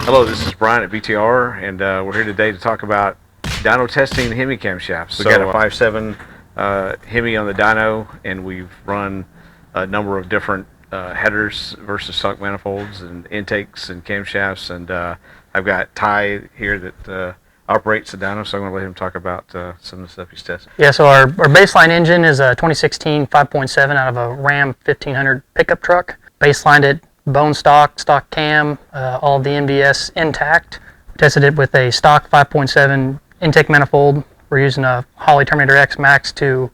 Hello, this is Brian at BTR, and we're here today to talk about dyno testing HEMI camshafts. We've got a 5.7 HEMI on the dyno, and we've run a number of different headers versus stock manifolds and intakes and camshafts, and I've got Ty here that operates the dyno, so I'm going to let him talk about some of the stuff he's tested. Yeah, so our baseline engine is a 2016 5.7 out of a Ram 1500 pickup truck. Baselined it bone stock cam, all of the NVS intact. Tested it with a stock 5.7 intake manifold. We're using a Holley Terminator X Max to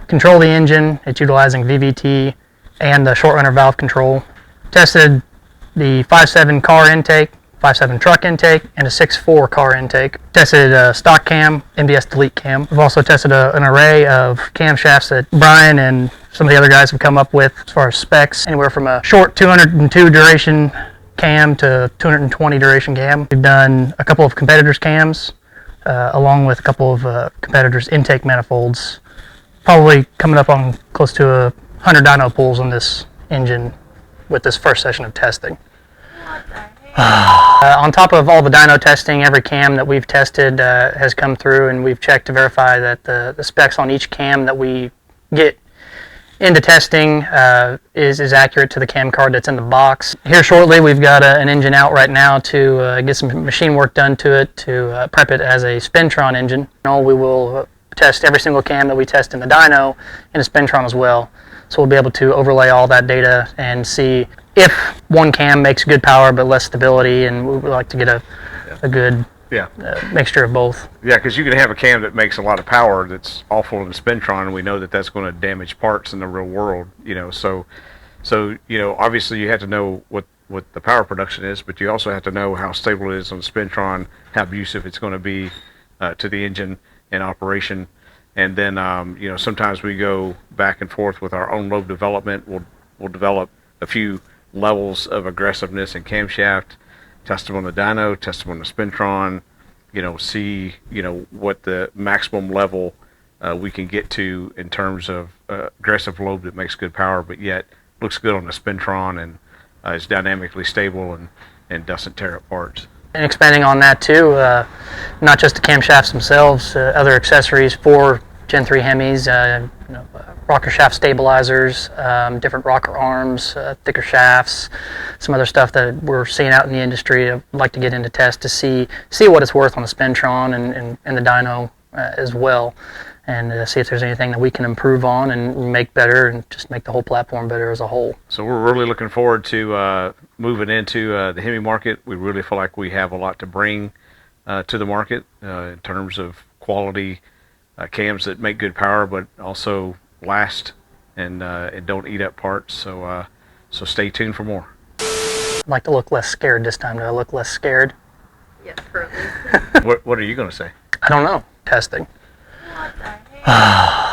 control the engine. It's utilizing VVT and the short runner valve control. Tested the 5.7 car intake, 5.7 truck intake, and a 6.4 car intake. Tested a stock cam, NVS delete cam. We've also tested an array of camshafts that Brian and some of the other guys have come up with as far as specs, anywhere from a short 202 duration cam to 220 duration cam. We've done a couple of competitors' cams, along with a couple of competitors' intake manifolds. Probably coming up on close to 100 dyno pulls on this engine with this first session of testing. On top of all the dyno testing, every cam that we've tested has come through, and we've checked to verify that the specs on each cam that we get into testing is accurate to the cam card that's in the box. Here shortly we've got an engine out right now to get some machine work done to it to prep it as a Spintron engine. We will test every single cam that we test in the dyno in a Spintron as well. So we'll be able to overlay all that data and see if one cam makes good power but less stability, and we would like to get a good mixture of both. Yeah, because you can have a cam that makes a lot of power that's awful in the Spintron, and we know that that's going to damage parts in the real world. So obviously you have to know what the power production is, but you also have to know how stable it is on the Spintron, how abusive it's going to be to the engine in operation. And then sometimes we go back and forth with our own lobe development. We'll develop a few levels of aggressiveness in camshaft, test them on the dyno, test them on the Spintron, see what the maximum level we can get to in terms of aggressive lobe that makes good power, but yet looks good on the Spintron and is dynamically stable and doesn't tear up parts. And expanding on that too, not just the camshafts themselves, other accessories for Gen 3 HEMIs, rocker shaft stabilizers, different rocker arms, thicker shafts, some other stuff that we're seeing out in the industry. I'd like to get into test to see what it's worth on the Spintron and the dyno as well, and see if there's anything that we can improve on and make better and just make the whole platform better as a whole. So we're really looking forward to moving into the HEMI market. We really feel like we have a lot to bring to the market in terms of quality cams that make good power but also last and don't eat up parts. So stay tuned for more. I'd like to look less scared this time. Do I look less scared? Yes, for at least. What are you going to say? I don't know. Testing. What the heck?